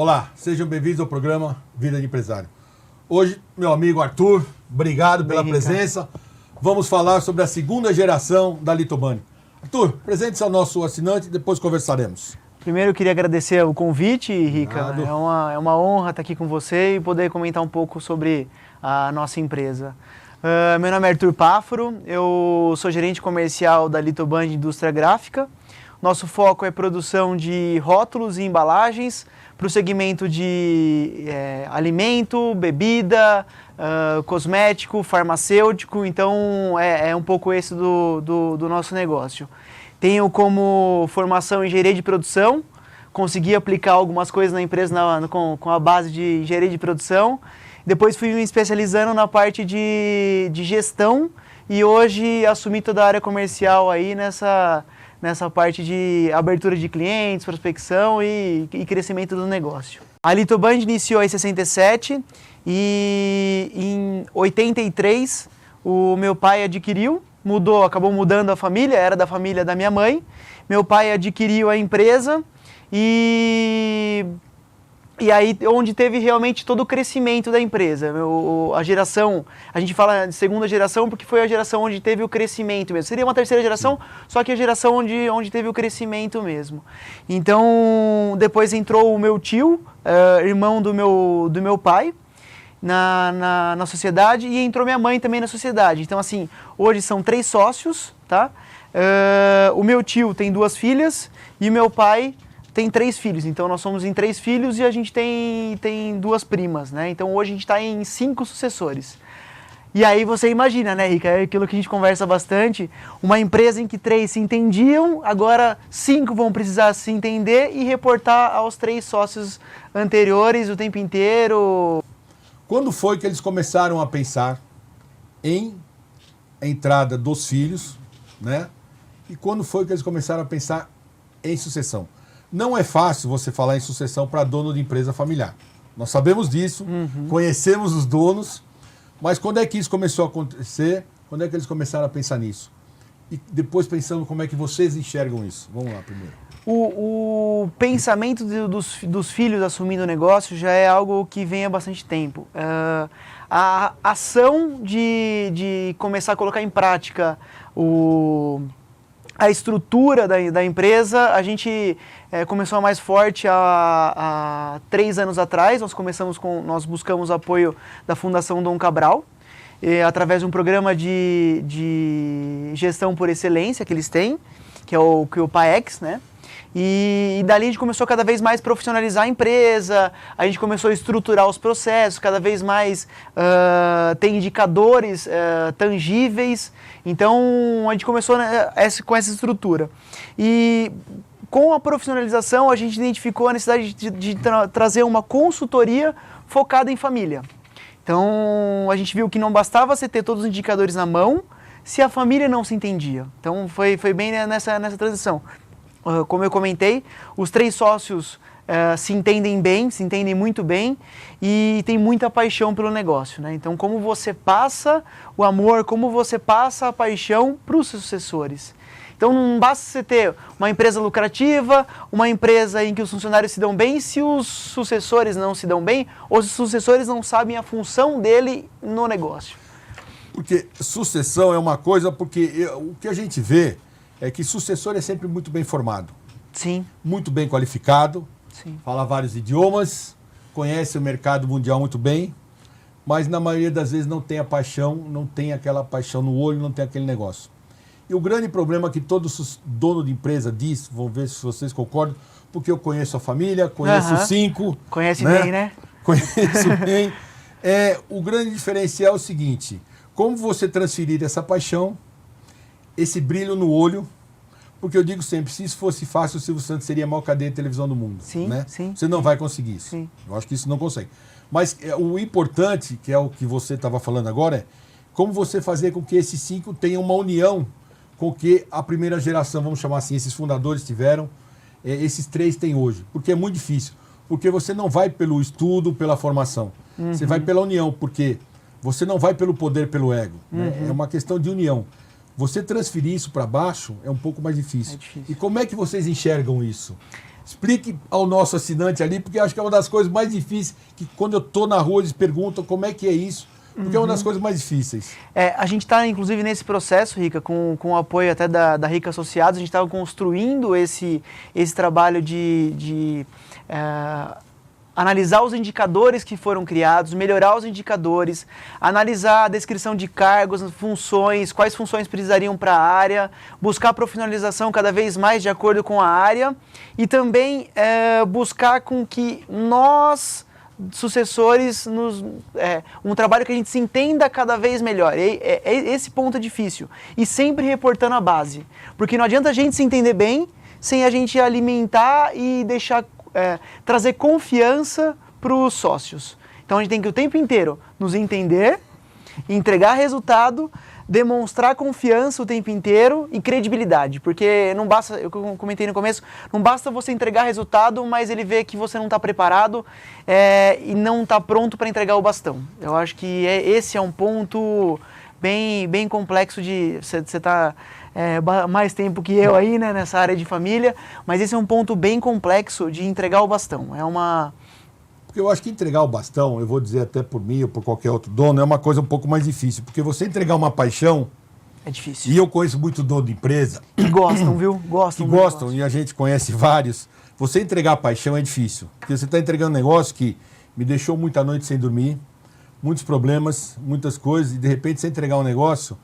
Olá, sejam bem-vindos ao programa Vida de Empresário. Hoje, meu amigo Arthur, obrigado pela presença. Vamos falar sobre a segunda geração da Litobani. Arthur, presente-se ao nosso assinante e depois conversaremos. Primeiro eu queria agradecer o convite, Rica. É uma honra estar aqui com você e poder comentar um pouco sobre a nossa empresa. Meu nome é Arthur Páfaro, eu sou gerente comercial da Litobani Indústria Gráfica. Nosso foco é produção de rótulos e embalagens para o segmento de alimento, bebida, cosmético, farmacêutico. Então é um pouco esse do nosso negócio. Tenho como formação em engenharia de produção, consegui aplicar algumas coisas na empresa com a base de engenharia de produção. Depois fui me especializando na parte de gestão e hoje assumi toda a área comercial aí nessa parte de abertura de clientes, prospecção e crescimento do negócio. A Litobani iniciou em 67 e em 83 o meu pai adquiriu, acabou mudando a família, era da família da minha mãe. Meu pai adquiriu a empresa e aí onde teve realmente todo o crescimento da empresa. A geração, a gente fala de segunda geração porque foi a geração onde teve o crescimento mesmo. Seria uma terceira geração, só que a geração onde teve o crescimento mesmo. Então, depois entrou o meu tio, irmão do meu pai, na sociedade, e entrou minha mãe também na sociedade. Então, assim, hoje são 3 sócios, tá? O meu tio tem 2 filhas e o meu pai tem 3 filhos, então nós somos em 3 filhos e a gente tem 2 primas, né? Então hoje a gente está em 5 sucessores. E aí você imagina, né, Rica? É aquilo que a gente conversa bastante, uma empresa em que 3 se entendiam, agora 5 vão precisar se entender e reportar aos 3 sócios anteriores o tempo inteiro. Quando foi que eles começaram a pensar em entrada dos filhos, né? E quando foi que eles começaram a pensar em sucessão? Não é fácil você falar em sucessão para dono de empresa familiar. Nós sabemos disso, conhecemos os donos, mas quando é que isso começou a acontecer? Quando é que eles começaram a pensar nisso? E depois pensando como é que vocês enxergam isso. Vamos lá primeiro. O pensamento dos filhos assumindo o negócio já é algo que vem há bastante tempo. A ação de começar a colocar em prática a estrutura da empresa, a gente começou mais forte há 3 anos atrás. Nós buscamos apoio da Fundação Dom Cabral, através de um programa de gestão por excelência que eles têm, que é o PAEX, né? E dali a gente começou cada vez mais a profissionalizar a empresa, a gente começou a estruturar os processos, cada vez mais ter indicadores tangíveis. Então a gente começou com essa estrutura. E com a profissionalização a gente identificou a necessidade de trazer uma consultoria focada em família. Então a gente viu que não bastava você ter todos os indicadores na mão se a família não se entendia. Então foi bem nessa transição. Como eu comentei, os 3 sócios se entendem bem, se entendem muito bem e tem muita paixão pelo negócio, né? Então, como você passa o amor, como você passa a paixão para os sucessores. Então, não basta você ter uma empresa lucrativa, uma empresa em que os funcionários se dão bem, se os sucessores não se dão bem ou se os sucessores não sabem a função dele no negócio. Porque sucessão é uma coisa, porque o que a gente vê é que sucessor é sempre muito bem formado. Sim. Muito bem qualificado. Sim. Fala vários idiomas, conhece o mercado mundial muito bem, mas na maioria das vezes não tem a paixão, não tem aquela paixão no olho, não tem aquele negócio. E o grande problema que todo dono de empresa diz, vamos ver se vocês concordam, porque eu conheço a família, conheço os 5. Conhece bem, né? Conheço bem. O grande diferencial é o seguinte: como você transferir essa paixão, esse brilho no olho, porque eu digo sempre, se isso fosse fácil, o Silvio Santos seria a maior cadeia de televisão do mundo. Sim, né? sim. Você não vai conseguir isso. Sim. Eu acho que isso não consegue. Mas o importante, que é o que você estava falando agora, é como você fazer com que esses 5 tenham uma união com o que a primeira geração, vamos chamar assim, esses fundadores tiveram, esses 3 têm hoje. Porque é muito difícil. Porque você não vai pelo estudo, pela formação. Você vai pela união, porque você não vai pelo poder, pelo ego. Né? É uma questão de união. Você transferir isso para baixo é um pouco mais difícil. É difícil. E como é que vocês enxergam isso? Explique ao nosso assinante ali, porque acho que é uma das coisas mais difíceis, que quando eu estou na rua eles perguntam como é que é isso, porque é uma das coisas mais difíceis. A gente está, inclusive, nesse processo, Rica, com o apoio até da Rica Associados, a gente estava construindo esse trabalho de analisar os indicadores que foram criados, melhorar os indicadores, analisar a descrição de cargos, funções, quais funções precisariam para a área, buscar profissionalização cada vez mais de acordo com a área e também buscar com que nós, sucessores, um trabalho que a gente se entenda cada vez melhor. Esse ponto é difícil. E sempre reportando a base. Porque não adianta a gente se entender bem sem a gente alimentar e deixar trazer confiança para os sócios. Então a gente tem que o tempo inteiro nos entender, entregar resultado, demonstrar confiança o tempo inteiro e credibilidade, porque não basta, eu comentei no começo, não basta você entregar resultado, mas ele vê que você não está preparado e não está pronto para entregar o bastão. Eu acho que esse é um ponto bem complexo de você estar mais tempo que eu aí, né, nessa área de família, mas esse é um ponto bem complexo de entregar o bastão. Porque eu acho que entregar o bastão, eu vou dizer até por mim ou por qualquer outro dono, é uma coisa um pouco mais difícil, porque você entregar uma paixão... É difícil. E eu conheço muito dono de empresa... Que gostam, viu? Gostam, e a gente conhece vários. Você entregar a paixão é difícil, porque você está entregando um negócio que me deixou muita noite sem dormir, muitos problemas, muitas coisas, e de repente você entregar um negócio...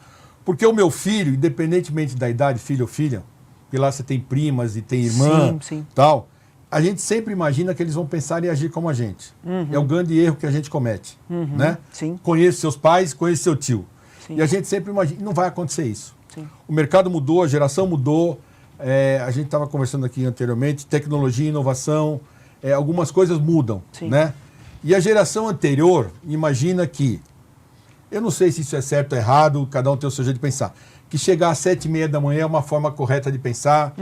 Porque o meu filho, independentemente da idade, filho ou filha, porque lá você tem primas e tem irmã, sim. Tal, a gente sempre imagina que eles vão pensar e agir como a gente. É o grande erro que a gente comete. Né? Sim. Conheço seus pais, conheço seu tio. Sim. E a gente sempre imagina, não vai acontecer isso. Sim. O mercado mudou, a geração mudou, a gente estava conversando aqui anteriormente, tecnologia, inovação, algumas coisas mudam. Sim. Né? E a geração anterior imagina que, eu não sei se isso é certo ou errado, cada um tem o seu jeito de pensar. Que chegar às 7h30 da manhã é uma forma correta de pensar.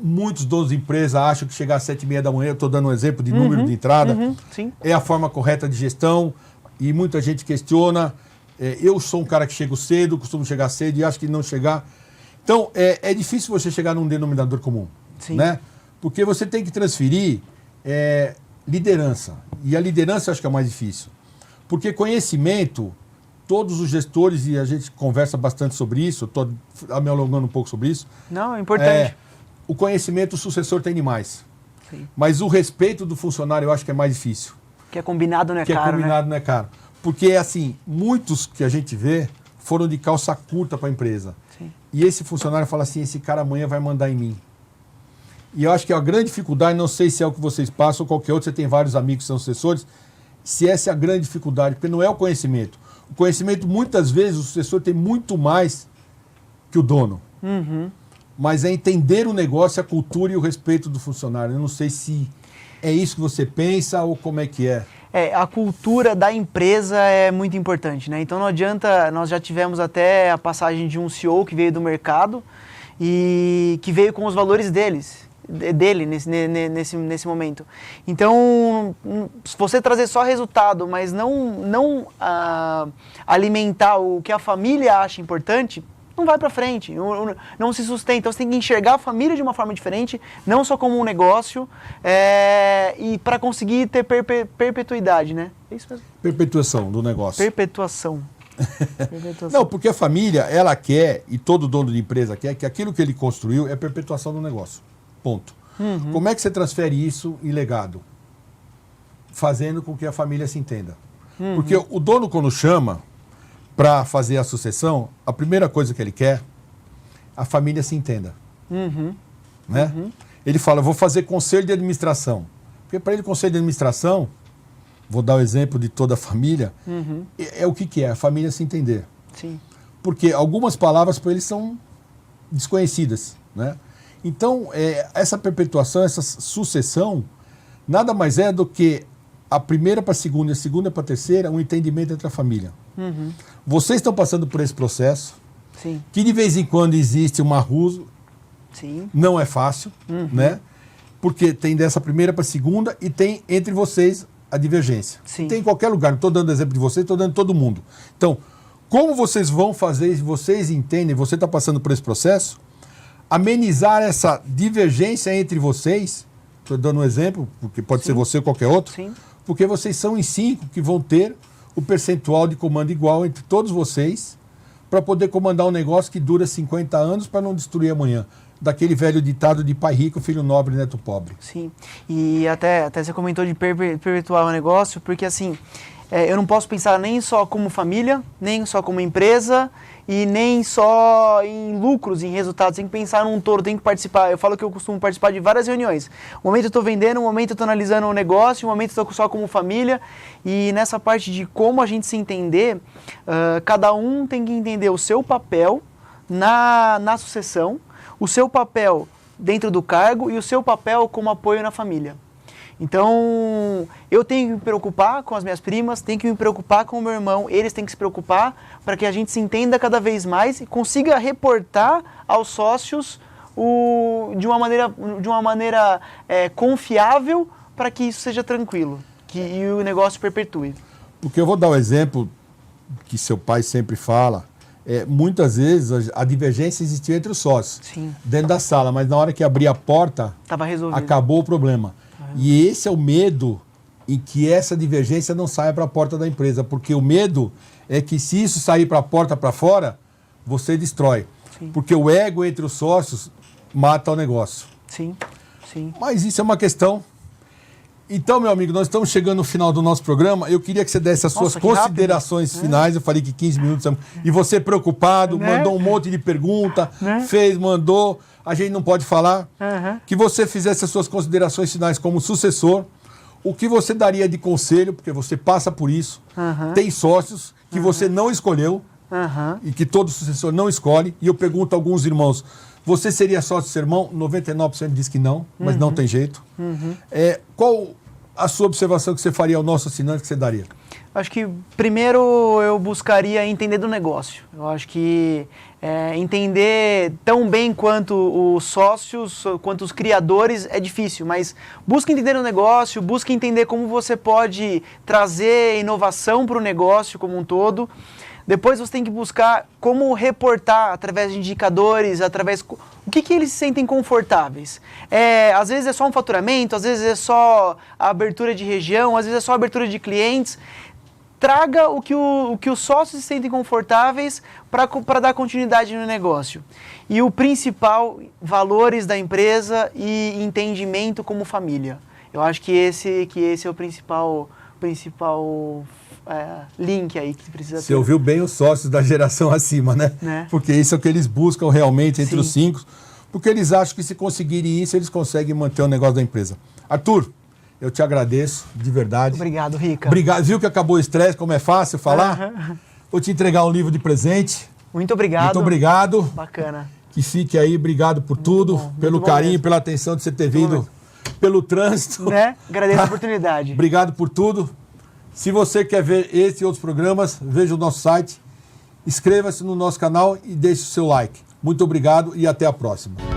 Muitos donos de empresa acham que chegar às 7h30 da manhã, eu estou dando um exemplo de número de entrada, Sim. é a forma correta de gestão e muita gente questiona. Eu sou um cara que chego cedo, costumo chegar cedo e acho que não chegar. Então, é difícil você chegar num denominador comum. Sim. Né? Porque você tem que transferir liderança. E a liderança eu acho que é o mais difícil. Porque conhecimento... Todos os gestores, e a gente conversa bastante sobre isso, estou me alongando um pouco sobre isso. Não, é importante. O conhecimento o sucessor tem demais. Sim. Mas o respeito do funcionário eu acho que é mais difícil. Que é combinado não é caro, Que é combinado não é caro. Porque, assim, muitos que a gente vê foram de calça curta para a empresa. Sim. E esse funcionário fala assim, esse cara amanhã vai mandar em mim. E eu acho que a grande dificuldade, não sei se é o que vocês passam ou qualquer outro, você tem vários amigos que são sucessores, se essa é a grande dificuldade, porque não é o conhecimento. O conhecimento, muitas vezes, o sucessor tem muito mais que o dono. Mas é entender o negócio, a cultura e o respeito do funcionário. Eu não sei se é isso que você pensa ou como é que é. A cultura da empresa é muito importante, né? Então não adianta, nós já tivemos até a passagem de um CEO que veio do mercado e que veio com os valores dele nesse momento. Então, se você trazer só resultado, mas não alimentar o que a família acha importante, não vai para frente, não se sustenta. Então, você tem que enxergar a família de uma forma diferente, não só como um negócio, e para conseguir ter perpetuidade, né? É isso mesmo. Perpetuação do negócio. Perpetuação. Não, porque a família, ela quer, e todo dono de empresa quer, que aquilo que ele construiu é perpetuação do negócio. Ponto. Como é que você transfere isso em legado? Fazendo com que a família se entenda. Porque o dono, quando chama para fazer a sucessão, a primeira coisa que ele quer, a família se entenda. Né? Ele fala, vou fazer conselho de administração. Porque para ele, conselho de administração, vou dar o exemplo de toda a família, é o que é? A família se entender. Sim. Porque algumas palavras para eles são desconhecidas, né? Então, essa perpetuação, essa sucessão, nada mais é do que a primeira para a segunda e a segunda para a terceira, um entendimento entre a família. Vocês estão passando por esse processo, Sim. que de vez em quando existe uma rusga, Sim. não é fácil, né? Porque tem dessa primeira para a segunda e tem entre vocês a divergência. Sim. Tem em qualquer lugar, não estou dando exemplo de vocês, estou dando de todo mundo. Então, como vocês vão fazer, vocês entendem, você está passando por esse processo, amenizar essa divergência entre vocês estou dando um exemplo, porque pode ser você ou qualquer outro, Sim. porque vocês são em 5 que vão ter o percentual de comando igual entre todos vocês para poder comandar um negócio que dura 50 anos para não destruir amanhã. Daquele velho ditado de pai rico, filho nobre, neto pobre. Sim, e até você comentou de perpetuar o negócio, porque assim, eu não posso pensar nem só como família, nem só como empresa e nem só em lucros, em resultados. Tem que pensar num todo, tem que participar. Eu falo que eu costumo participar de várias reuniões. Um momento eu estou vendendo, um momento eu estou analisando um negócio, um momento eu estou só como família. E nessa parte de como a gente se entender, cada um tem que entender o seu papel na sucessão, o seu papel dentro do cargo e o seu papel como apoio na família. Então, eu tenho que me preocupar com as minhas primas, tenho que me preocupar com o meu irmão, eles têm que se preocupar para que a gente se entenda cada vez mais e consiga reportar aos sócios de uma maneira confiável para que isso seja tranquilo e o negócio perpetue. Porque eu vou dar um exemplo que seu pai sempre fala. Muitas vezes a divergência existiu entre os sócios, Sim. dentro da sala, mas na hora que abrir a porta, Tava resolvido. acabou o problema. E esse é o medo em que essa divergência não saia para a porta da empresa, porque o medo é que se isso sair para a porta para fora, você destrói. Sim. Porque o ego entre os sócios mata o negócio. Sim, sim. Mas isso é uma questão. Então, meu amigo, nós estamos chegando no final do nosso programa. Eu queria que você desse as suas considerações finais. Eu falei que 15 minutos. E você preocupado, mandou um monte de pergunta, mandou. A gente não pode falar. Que você fizesse as suas considerações finais como sucessor. O que você daria de conselho, porque você passa por isso. Tem sócios que você não escolheu e que todo sucessor não escolhe. E eu pergunto a alguns irmãos, você seria sócio do seu irmão? 99% diz que não, mas não tem jeito. Qual a sua observação que você faria ao nosso assinante, que você daria? Acho que primeiro eu buscaria entender do negócio. Eu acho que entender tão bem quanto os sócios, quanto os criadores é difícil, mas busque entender o negócio, busque entender como você pode trazer inovação para o negócio como um todo. Depois você tem que buscar como reportar através de indicadores, o que eles se sentem confortáveis. Às vezes é só um faturamento, às vezes é só a abertura de região, às vezes é só a abertura de clientes. Traga o que os sócios se sentem confortáveis para dar continuidade no negócio. E o principal, valores da empresa e entendimento como família. Eu acho que esse é o principal link aí que precisa ter. Você ouviu bem os sócios da geração acima, né? Porque isso é o que eles buscam realmente entre os 5, porque eles acham que se conseguirem isso, eles conseguem manter o negócio da empresa. Arthur, eu te agradeço, de verdade. Obrigado, Rica. Obrigado. Viu que acabou o estresse, como é fácil falar? Vou te entregar um livro de presente. Muito obrigado. Muito obrigado. Bacana. Que fique aí, obrigado por tudo, pelo carinho, pela atenção de você ter vindo, pelo trânsito. Agradeço a oportunidade. Obrigado por tudo. Se você quer ver esse e outros programas, veja o nosso site, inscreva-se no nosso canal e deixe o seu like. Muito obrigado e até a próxima.